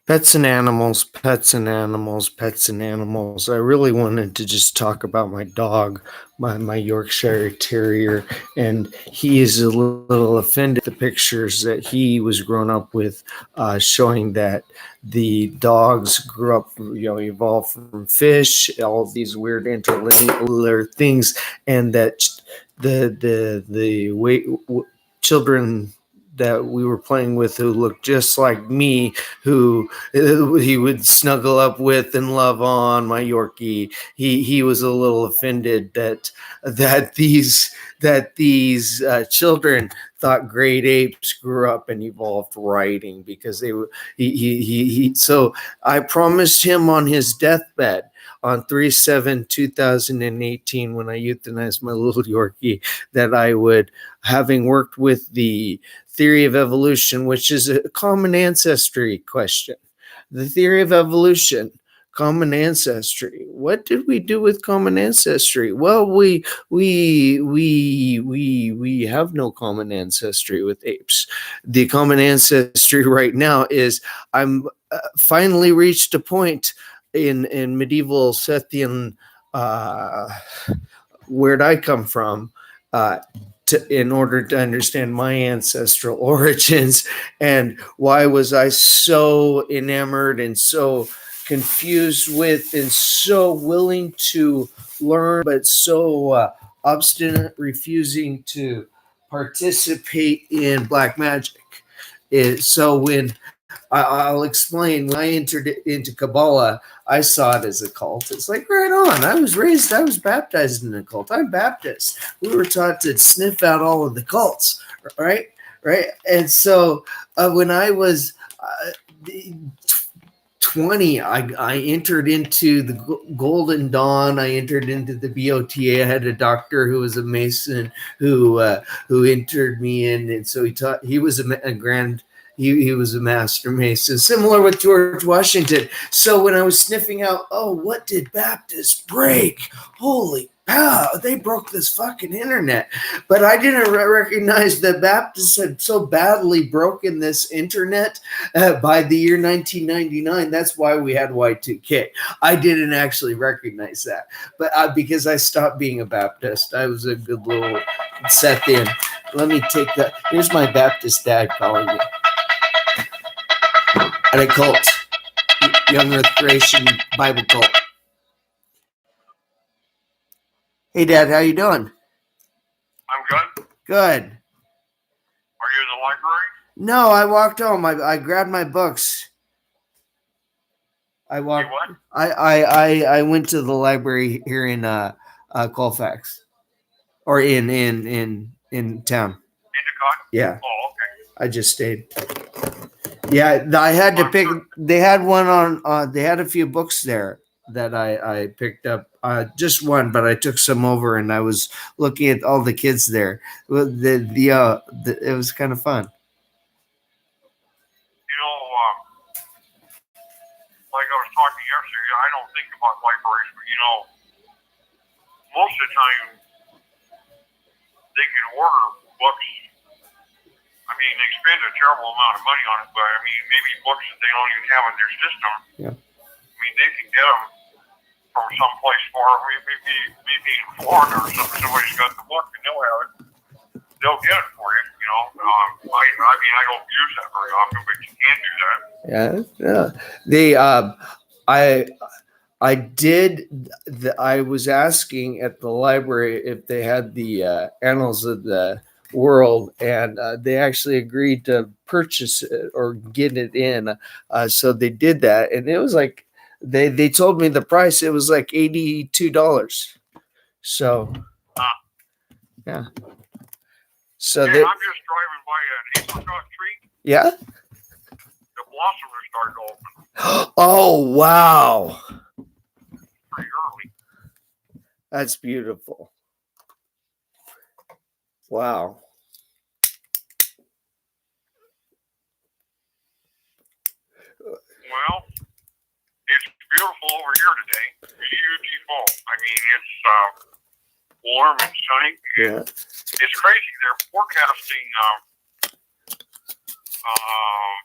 Pets and animals, pets and animals, pets and animals. I really wanted to just talk about my dog, my Yorkshire Terrier, and he is a little offended at the pictures that he was grown up with, showing that the dogs grew up, evolved from fish, all these weird interlinear things, and that the way children that we were playing with who looked just like me, who he would snuggle up with and love on, my Yorkie. He was a little offended that these children thought great apes grew up and evolved writing because they were he. So I promised him on his deathbed on 3/7/2018, when I euthanized my little Yorkie, that I would, having worked with the theory of evolution, which is a common ancestry question. The theory of evolution, common ancestry. What did we do with common ancestry? Well, we have no common ancestry with apes. The common ancestry right now is I'm finally reached a point in medieval Scythian, uh, where'd I come from, uh, in order to understand my ancestral origins, and why was I so enamored and so confused with and so willing to learn, but so obstinate, refusing to participate in black magic. So when I'll explain, when I entered into Kabbalah, I saw it as a cult. It's like, right on. I was baptized in a cult. I'm Baptist. We were taught to sniff out all of the cults, right? Right. And so when I was 20, I entered into the Golden Dawn. I entered into the BOTA. I had a doctor who was a Mason who entered me in, and so he was a grand. He was a master mason, similar with George Washington. So when I was sniffing out, oh, what did Baptists break? Holy cow, they broke this fucking internet. But I didn't recognize that Baptists had so badly broken this internet by the year 1999. That's why we had Y2K. I didn't actually recognize that, but because I stopped being a Baptist, I was a good little set in. Let me take that. Here's my Baptist dad calling me. At a cult, Young Earth Creation Bible cult. Hey, Dad, how you doing? I'm good. Good. Are you in the library? No, I walked home. I grabbed my books. I walked. You what? I went to the library here in Colfax, or in town. Endicott? Yeah, Oh, okay. I just stayed. Yeah, I had to pick. They had one on. They had a few books there that I picked up. Just one, but I took some over, and I was looking at all the kids there. It was kind of fun. You know, like I was talking yesterday, I don't think about libraries, but most of the time they can order books. I mean, they spend a terrible amount of money on it, but I mean, maybe books that they don't even have in their system. Yeah. I mean, they can get them from someplace far, maybe in Florida or something. Somebody's got the book and they'll have it. They'll get it for you. I mean, I don't use that very often, but you can do that. Yeah. I did. I was asking at the library if they had the Annals of the World, and they actually agreed to purchase it or get it in. So they did that, and it was like they told me the price. It was like $82. So yeah. So I'm just driving by an apricot tree. Yeah. The blossoms are starting to open. Oh wow. Pretty early. That's beautiful. Wow. Well, it's beautiful over here today. Beautiful. I mean, it's warm and sunny. Yeah. It's crazy. They're forecasting. I'm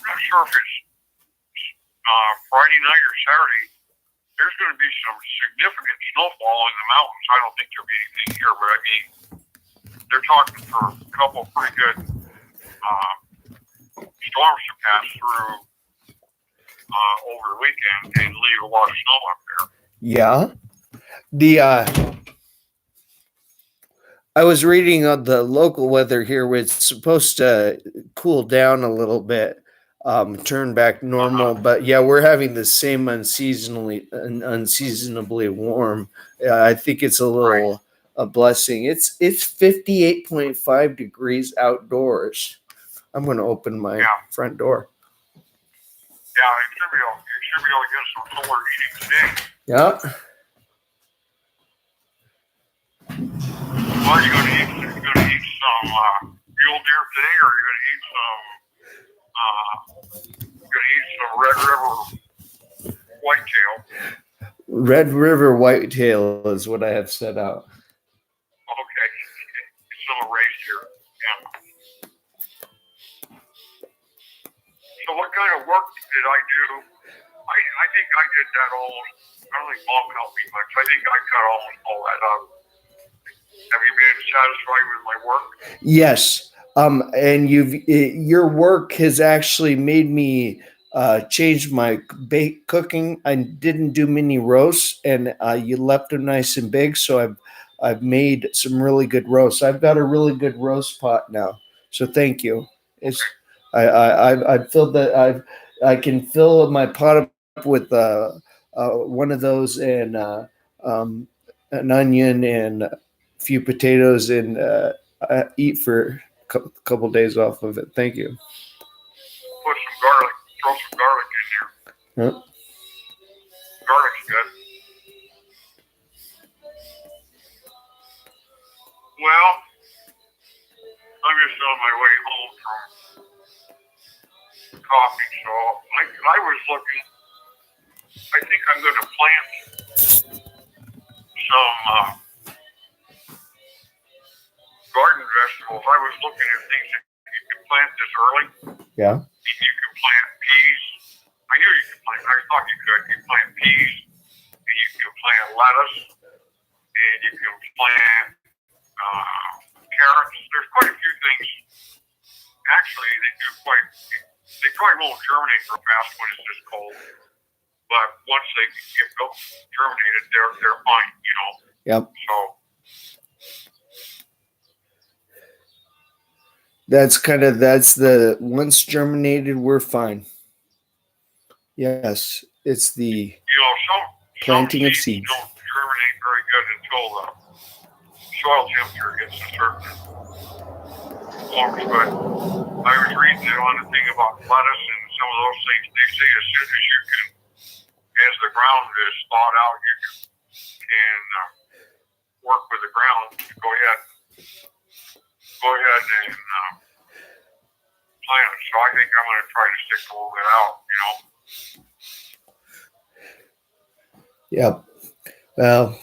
not sure sure if it's Friday night or Saturday. There's going to be some significant snowfall in the mountains. I don't think there'll be anything here, but I mean, they're talking for a couple of pretty good storms to pass through over the weekend and leave a lot of snow up there. Yeah. I was reading on the local weather here. It's supposed to cool down a little bit, turn back normal. But yeah, we're having the same unseasonably warm. I think it's a little a blessing. It's 58.5 degrees outdoors. I'm going to open my front door. Yeah, you should be able to get some solar heating today. Yeah. Well, are you going to eat some mule deer today, or are you going to eat some Red River whitetail? Red River whitetail is what I have set out. Okay, it's still a race here. Yeah. So what kind of work did I do? I think I did that almost. I don't think Mom helped me much. I think I cut almost all that up. Have you been satisfied with my work? Yes. And your work has actually made me change my cooking. I didn't do many roasts, and you left them nice and big, so I've made some really good roasts. I've got a really good roast pot now, so thank you. It's I filled that I can fill my pot up with one of those and an onion and a few potatoes and eat for a couple days off of it. Thank you. Put some garlic, throw some garlic in there. Huh? Garlic's good. Well, I'm just on my way home from coffee, so I was looking. I think I'm going to plant some garden vegetables. I was looking at things that you can plant this early. Yeah. You can plant peas. I knew you could plant. I thought you could. You can plant peas, and you can plant lettuce, and you can plant carrots. There's quite a few things. Actually, they probably won't germinate real fast when it's this cold. But once they get germinated, they're fine, you know. Yep. So that's the once germinated, we're fine. Yes, it's the some planting of seeds. Don't germinate very good until the soil temperature gets a certain form. But I was reading on the thing about lettuce and some of those things. They say as soon as you can, as the ground is thawed out, you can work with the ground. Go ahead and plant it. So I think I'm going to try to stick a little bit out, you know. Yep. Well,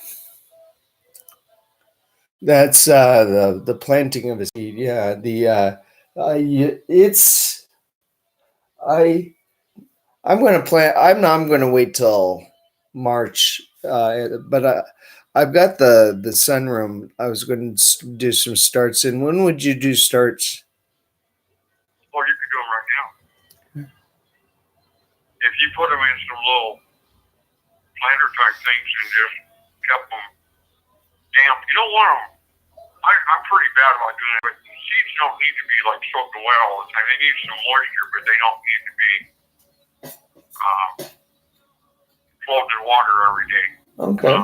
that's the planting of a seed. Yeah. I'm going to plant. I'm going to wait till March. But I've got the sunroom. I was going to do some starts. And when would you do starts? Or you can do them right now. If you put them in some little planter type things and just kept them damp, you don't want them. I'm pretty bad about doing it, but seeds don't need to be like soaking wet all the time. They need some moisture, but they don't need to be floating in water every day. Okay.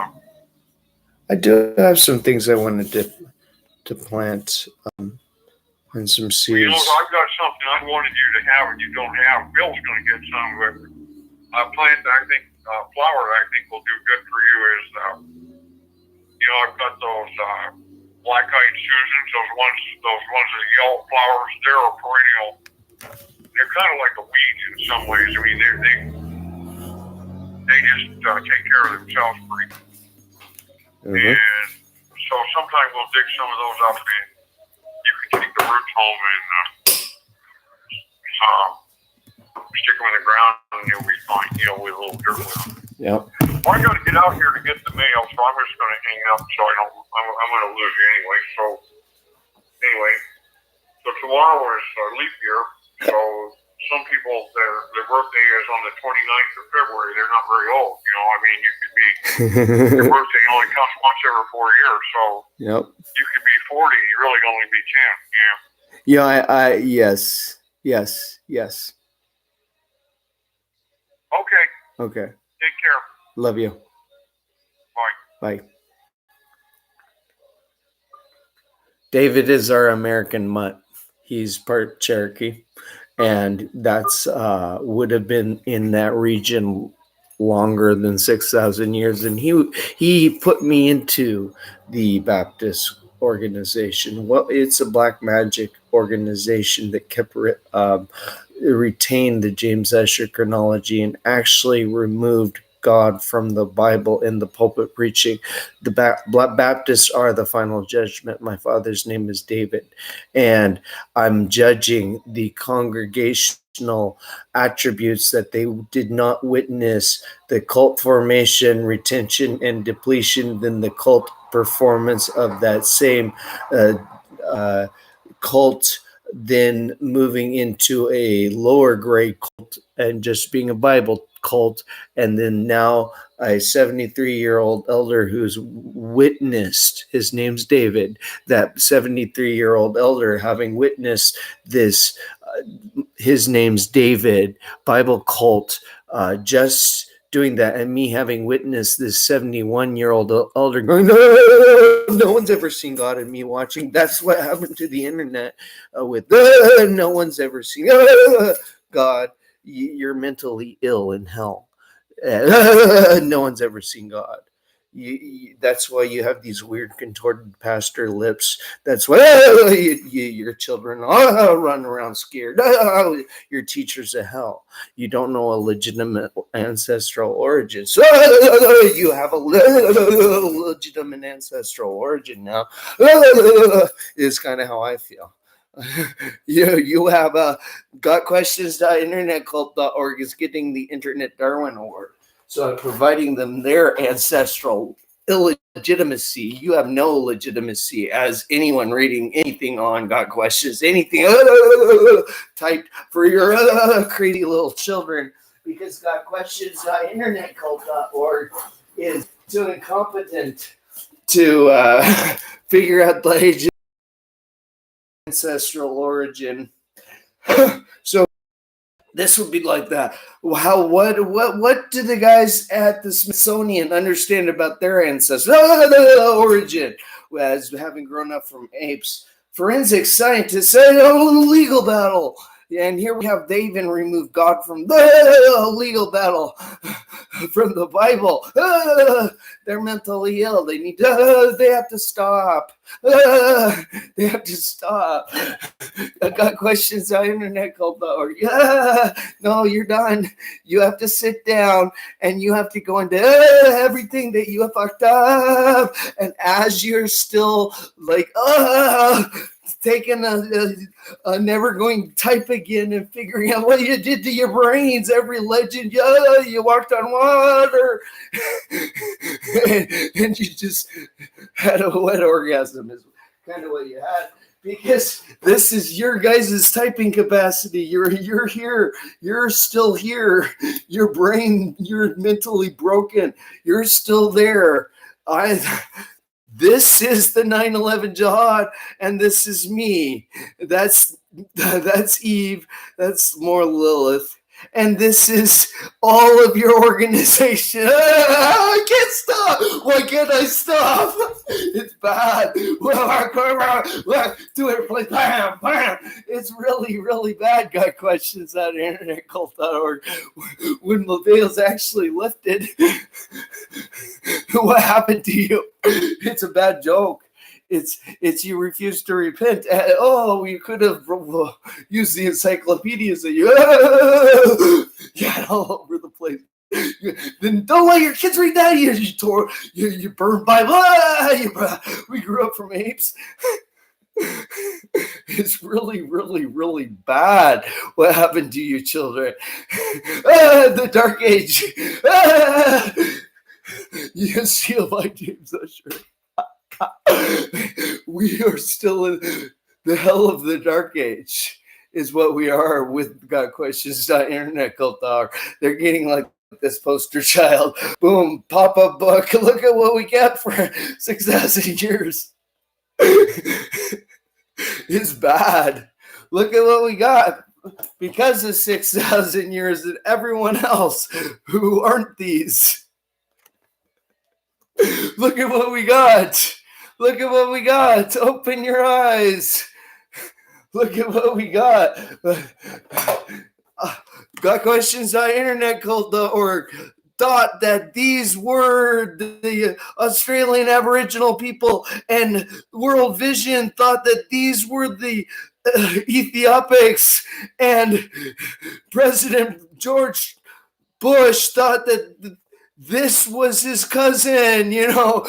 I do have some things I wanted to plant and some seeds. You know, I've got something I wanted you to have and you don't have. Bill's going to get some, but a plant that I think, flower that I think will do good for you is, I've got those black-eyed Susans, those ones with yellow flowers. They're a perennial. They're kind of like a weed in some ways. I mean, they just take care of themselves pretty. And so sometimes we'll dig some of those up and you can take the roots home and stick them in the ground and you'll be fine, with a little dirt with them. Yep. Well, I got to get out here to get the mail, so I'm just going to hang up so I'm going to lose you anyway. So, tomorrow is leap year, so some people, their birthday is on the 29th of February. They're not very old, you could be, your birthday only comes once every 4 years, so Yep. you could be 40, you really only be 10, Yeah, yes. Okay. Take care. Love you. Bye. Bye. David is our American mutt. He's part Cherokee, and that's would have been in that region longer than 6,000 years. And he put me into the Baptist organization. Well, it's a black magic organization that kept retained the James Escher chronology and actually removed God from the Bible in the pulpit preaching. The Baptists are the final judgment. My father's name is David, and I'm judging the congregational attributes that they did not witness the cult formation, retention, and depletion, then the cult performance of that same cult, then moving into a lower grade cult and just being a Bible cult. And then now a 73-year-old elder who's witnessed, his name's David, that 73-year-old elder having witnessed this, his name's David, Bible cult, just doing that, and me having witnessed this 71-year-old elder going, no one's ever seen God, and me watching. That's what happened to the internet with no one's ever seen God. You're mentally ill in hell. No one's ever seen God. That's why you have these weird contorted pastor lips. That's why your children run around scared. Your teacher's of hell. You don't know a legitimate ancestral origin. So you have a legitimate ancestral origin now. Is kind of how I feel. You have gotquestions.internetcult.org is getting the Internet Darwin Award. So I'm providing them their ancestral illegitimacy. You have no legitimacy as anyone reading anything on Got Questions, anything typed for your crazy little children, because gotquestions.internetcult.org is too incompetent to figure out the ancestral origin. So this would be like that. What do the guys at the Smithsonian understand about their ancestral origin? As having grown up from apes, forensic scientists say, legal battle. And here we have, they even removed God from the legal battle, from the Bible. They're mentally ill. They need to, they have to stop. They have to stop. I got questions on internetcult.org. No, you're done. You have to sit down and you have to go into everything that you have fucked up. And as you're still like, taking a never going to type again and figuring out what you did to your brains, every legend, you walked on water, and you just had a wet orgasm is kind of what you had. Because this is your guys' typing capacity. You're here. You're still here. Your brain, you're mentally broken. You're still there. This is the 9/11 jihad, and this is me. That's Eve. That's more Lilith. And this is all of your organization. I can't stop. Why can't I stop? It's bad. Do it, please. Bam, bam. It's really, really bad. Got questions at internetcult.org. When the veil's actually lifted, what happened to you? It's a bad joke. It's you refuse to repent. You could have used the encyclopedias that you had all over the place. Then don't let your kids read that. You burn Bible. We grew up from apes. It's really, really, really bad what happened to you children. The Dark Age. You steal my James Usher. We are still in the hell of the Dark Age, is what we are with gotquestions.internet cult dog. They're getting like this poster child. Boom, pop-up book. Look at what we get for 6,000 years. It's bad. Look at what we got because of 6,000 years and everyone else who aren't these. Look at what we got. Look at what we got. Open your eyes. Look at what we got. Gotquestions.internetcult.org thought that these were the Australian Aboriginal people, and World Vision thought that these were the Ethiopics, and President George Bush thought that this was his cousin, you know.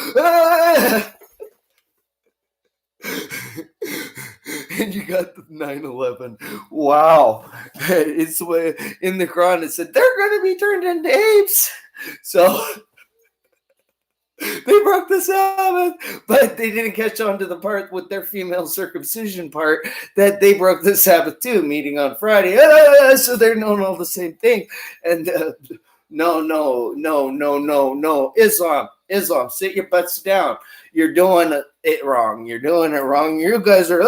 And you got the 9/11. Wow. It's in the Quran it said they're going to be turned into apes. So they broke the Sabbath, but they didn't catch on to the part with their female circumcision part that they broke the Sabbath too, meeting on Friday. So they're knowing all the same thing. And no. Islam, sit your butts down. You're doing it wrong. You're doing it wrong. You guys are.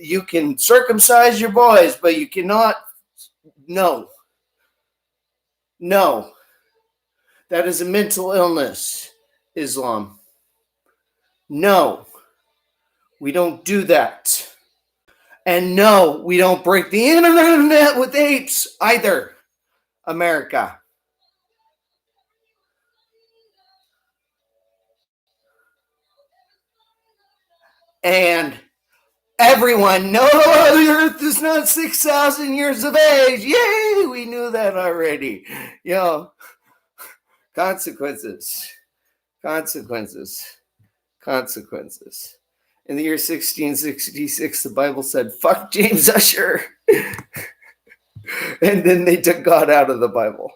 You can circumcise your boys, but you cannot. No. That is a mental illness, Islam. No, we don't do that. And no, we don't break the internet with apes either, America. And everyone, no, the Earth is not 6,000 years of age. Yay, we knew that already. You know, consequences. In the year 1666, the Bible said, fuck James Usher. And then they took God out of the Bible.